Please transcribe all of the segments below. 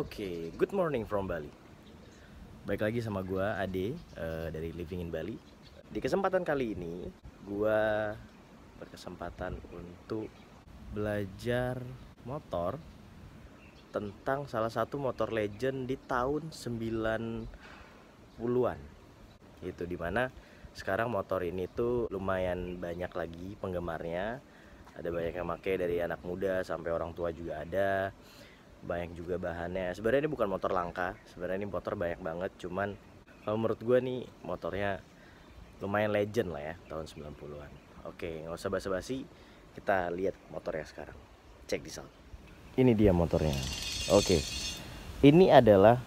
Oke, good morning from Bali. Baik lagi sama gua Ade dari Living in Bali. Di kesempatan kali ini gua berkesempatan untuk belajar motor tentang salah satu motor legend di tahun 90-an. Itu dimana sekarang motor ini tuh lumayan banyak lagi penggemarnya. Ada banyak yang pakai dari anak muda sampai orang tua juga ada. Banyak juga bahannya. Sebenarnya ini bukan motor langka, sebenarnya ini motor banyak banget, cuman kalau menurut gue nih motornya lumayan legend lah ya, tahun 90-an. Oke, nggak usah basa-basi, kita lihat motornya sekarang. Check this out. Ini dia motornya. Oke, ini adalah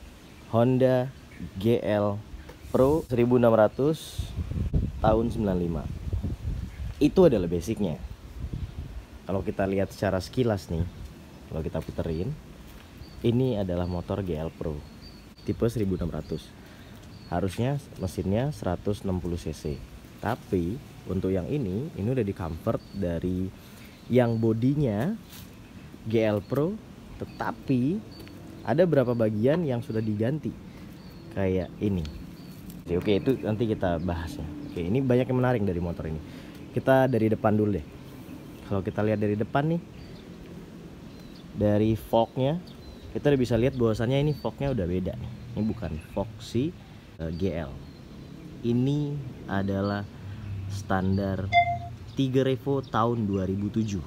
Honda GL Pro 1600 tahun 95. Itu adalah basicnya. Kalau kita lihat secara sekilas nih, kalau kita puterin, ini adalah motor GL Pro tipe 1600. Harusnya mesinnya 160 cc. Tapi untuk yang ini udah di convert dari yang bodinya GL Pro, tetapi ada beberapa bagian yang sudah diganti. Kayak ini. Oke, itu nanti kita bahas ya. Oke, ini banyak yang menarik dari motor ini. Kita dari depan dulu deh. Kalau kita lihat dari depan nih, dari fognya kita udah bisa lihat bahwasannya ini fognya udah beda nih. Ini bukan fog si GL. Ini adalah standar Tiger Evo tahun 2007.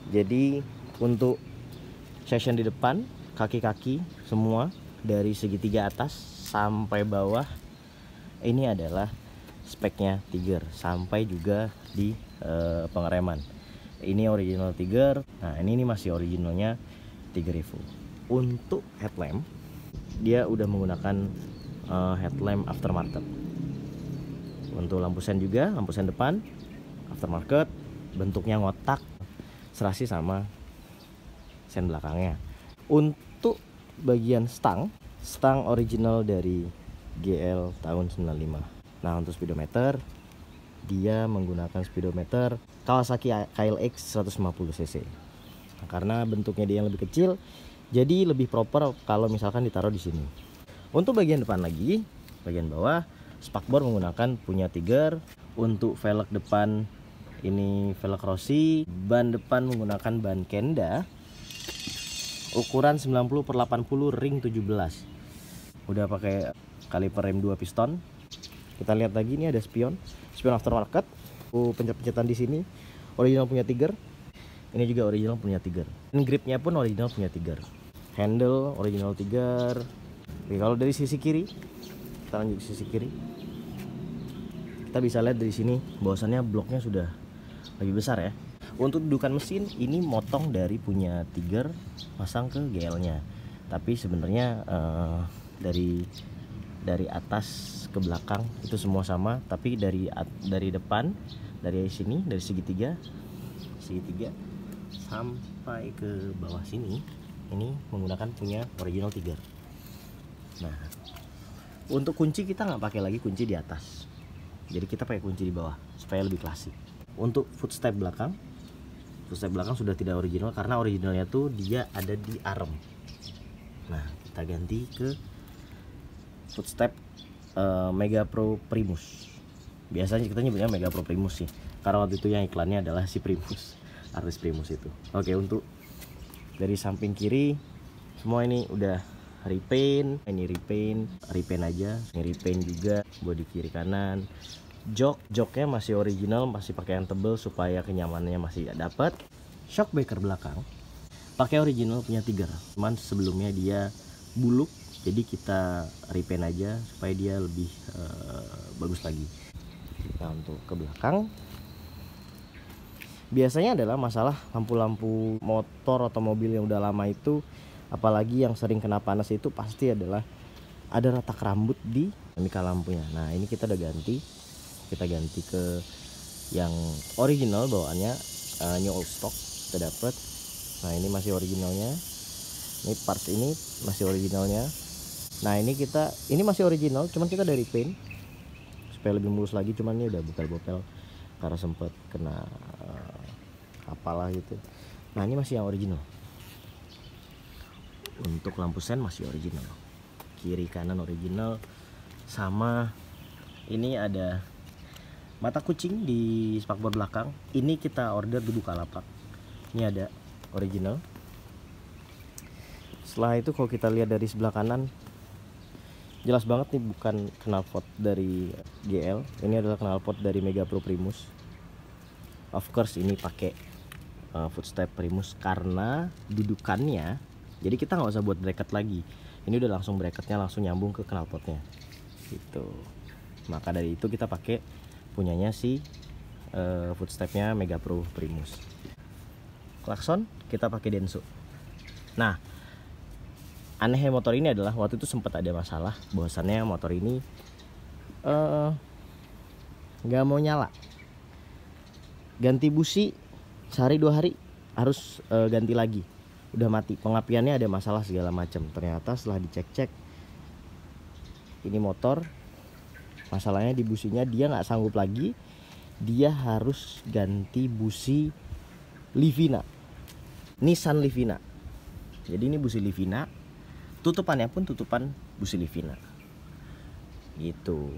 Jadi untuk section di depan, kaki-kaki semua dari segitiga atas sampai bawah ini adalah speknya Tiger, sampai juga di pengereman. Ini original Tiger. Nah, ini masih originalnya Tiger Evo. Untuk headlamp, dia udah menggunakan headlamp aftermarket. Untuk lampu sen juga, lampu sen depan aftermarket, bentuknya ngotak, serasi sama sen belakangnya. Untuk bagian stang original dari GL tahun 95. Nah, untuk speedometer, dia menggunakan speedometer Kawasaki KLX 150 cc. Nah, karena bentuknya dia yang lebih kecil, jadi lebih proper kalau misalkan ditaruh di sini. Untuk bagian depan lagi, bagian bawah, spakbor menggunakan punya Tiger. Untuk velg depan ini velg Rossi. Ban depan menggunakan ban Kenda ukuran 90/80 ring 17. Udah pakai kaliper rem 2 piston. Kita lihat lagi, ini ada spion aftermarket. Pencet-pencetan di sini original punya Tiger. Ini juga original punya Tiger. Dan gripnya pun original punya Tiger. Handle original Tiger. Oke, kalau dari sisi kiri, kita lanjut sisi kiri. Kita bisa lihat dari sini bahwasannya bloknya sudah lebih besar ya. Untuk dudukan mesin, ini motong dari punya Tiger pasang ke GL-nya. Tapi sebenarnya dari atas ke belakang itu semua sama, tapi dari depan, dari sini, dari segitiga sampai ke bawah sini, ini menggunakan punya original Tiger. Nah, untuk kunci kita nggak pakai lagi kunci di atas, jadi kita pakai kunci di bawah supaya lebih klasik. Untuk footstep belakang sudah tidak original, karena originalnya tuh dia ada di arm. Nah, kita ganti ke footstep Mega Pro Primus. Biasanya kita nyebutnya Mega Pro Primus sih, karena waktu itu yang iklannya adalah si Primus, artis Primus itu. Oke, untuk dari samping kiri semua ini udah repaint. Ini repaint aja, ini repaint juga. Bodi kiri kanan, joknya masih original, masih pakai yang tebel supaya kenyamanannya masih dapat. Shock breaker belakang pakai original punya Tiger, cuman sebelumnya dia buluk, jadi kita repaint aja supaya dia lebih bagus lagi. Nah, untuk ke belakang biasanya adalah masalah lampu-lampu motor atau mobil yang udah lama itu, apalagi yang sering kena panas, itu pasti adalah ada retak rambut di mika lampunya. Nah, ini kita udah ganti. Kita ganti ke yang original bawaannya, new old stock kita dapat. Nah, ini masih originalnya. Ini parts ini masih originalnya. Nah, ini masih original, cuman kita dari paint supaya lebih mulus lagi. Cuman ini udah bopel-bopel karena sempat kena apalah gitu. Nah, ini masih yang original. Untuk lampu sen masih original, kiri kanan original. Sama ini ada mata kucing di spakbor belakang. Ini kita order di Bukalapak. Ini ada original. Setelah itu kalau kita lihat dari sebelah kanan, jelas banget nih bukan knalpot dari GL. Ini adalah knalpot dari Mega Pro Primus. Of course ini pakai footstep Primus karena dudukannya. Jadi kita nggak usah buat bracket lagi. Ini udah langsung bracketnya langsung nyambung ke knalpotnya. Gitu. Maka dari itu kita pakai punyanya si footstepnya Mega Pro Primus. Klakson kita pakai Denso. Nah, anehnya motor ini adalah waktu itu sempat ada masalah bahwasannya motor ini nggak mau nyala. Ganti busi sehari 2 hari harus ganti lagi. Udah mati, pengapiannya ada masalah segala macam. Ternyata setelah dicek-cek, ini motor masalahnya di businya, dia nggak sanggup lagi. Dia harus ganti busi Livina, Nissan Livina. Jadi ini busi Livina, tutupannya pun tutupan busi Livina gitu.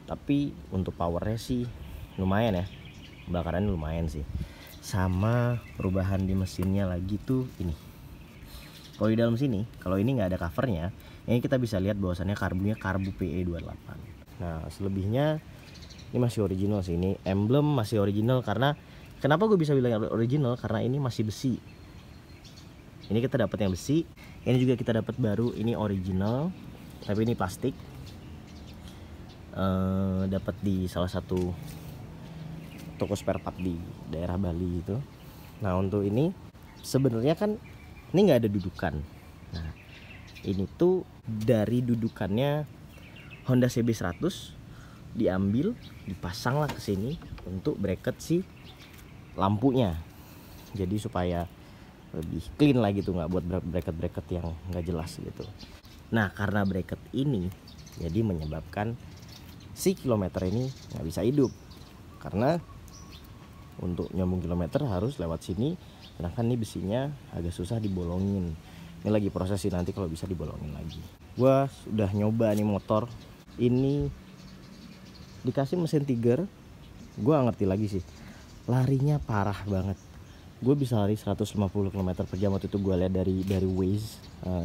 Tapi untuk powernya sih lumayan ya, bakarannya lumayan sih. Sama perubahan di mesinnya lagi tuh ini. Kalau di dalam sini, kalau ini nggak ada covernya, ini kita bisa lihat bahwasannya karbunya karbu PE28. Nah selebihnya ini masih original sih. Ini emblem masih original. Karena kenapa gue bisa bilang original, karena ini masih besi. Ini kita dapat yang besi, ini juga kita dapat baru, ini original, tapi ini plastik. Dapat di salah satu toko spare part di daerah Bali itu. Nah untuk ini sebenarnya kan ini nggak ada dudukan. Nah ini tuh dari dudukannya Honda CB100 diambil, dipasang lah ke sini untuk bracket si lampunya. Jadi supaya lebih clean lah gitu, nggak buat bracket-bracket yang nggak jelas gitu. Nah karena bracket ini jadi menyebabkan si kilometer ini nggak bisa hidup, karena untuk nyambung kilometer harus lewat sini, sedangkan ini besinya agak susah dibolongin. Ini lagi proses sih, nanti kalau bisa dibolongin lagi. Gua sudah nyoba nih motor ini dikasih mesin Tiger, gua ngerti lagi sih, larinya parah banget. Gue bisa lari 150 km per jam waktu itu gue lihat dari Waze.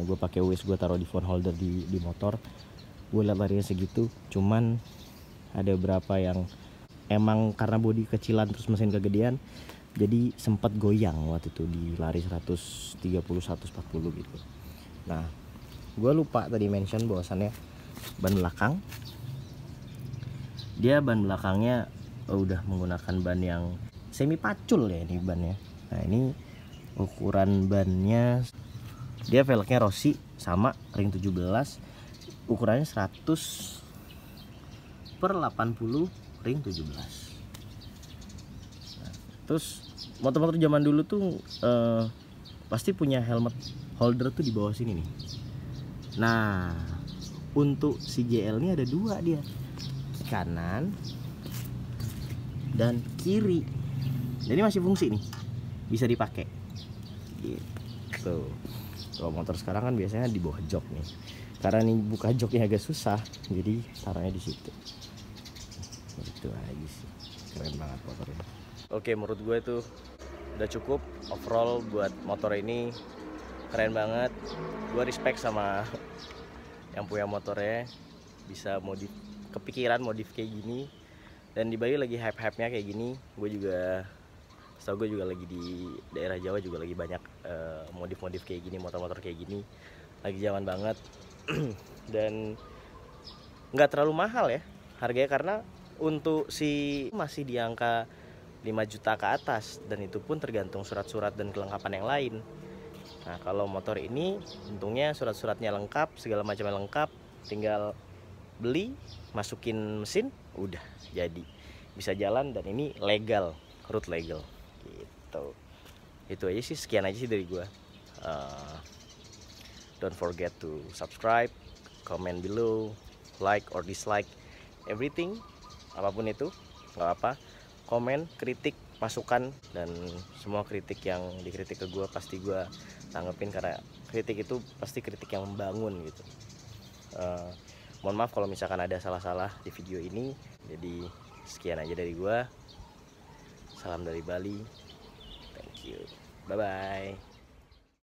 Gue pakai Waze, gue taruh di phone holder di motor. Gue lihat larinya segitu. Cuman ada beberapa yang emang karena bodi kecilan terus mesin kegedean, jadi sempat goyang waktu itu di lari 130 140 gitu. Nah gue lupa tadi mention bahwasannya ban belakang, dia ban belakangnya udah menggunakan ban yang semi pacul ya ini bannya. Nah ini ukuran bannya, dia velgnya Rossi sama ring 17, ukurannya 100 per 80 ring 17. Nah, terus motor-motor zaman dulu tuh pasti punya helmet holder tuh di bawah sini nih. Nah untuk si GL ini ada dua dia, kanan dan kiri. Jadi masih fungsi nih, bisa dipakai gitu. Kalau motor sekarang kan biasanya di bawah jok nih, karena nih buka joknya agak susah, jadi taruhnya di situ. Itu aja sih, keren banget motornya. Oke, menurut gue tuh udah cukup overall buat motor ini, keren banget. Gue respect sama yang punya motornya, bisa modif, kepikiran modif kayak gini. Dan di Bali lagi hype-hype-nya kayak gini. Gue juga, setahu gue juga lagi di daerah Jawa juga lagi banyak modif-modif kayak gini, motor-motor kayak gini. Lagi zaman banget. Dan nggak terlalu mahal ya harganya, karena untuk si masih di angka 5 juta ke atas, dan itu pun tergantung surat-surat dan kelengkapan yang lain. Nah kalau motor ini untungnya surat-suratnya lengkap, segala macamnya lengkap, tinggal beli, masukin mesin, udah jadi, bisa jalan, dan ini legal, route legal gitu. Itu aja sih, sekian aja sih dari gua. Don't forget to subscribe, comment below, like or dislike everything, apapun itu nggak apa. Komen, kritik, masukan, dan semua kritik yang dikritik ke gua pasti gua tanggepin, karena kritik itu pasti kritik yang membangun gitu. Mohon maaf kalau misalkan ada salah-salah di video ini. Jadi sekian aja dari gua. Salam dari Bali. Thank you. Bye bye.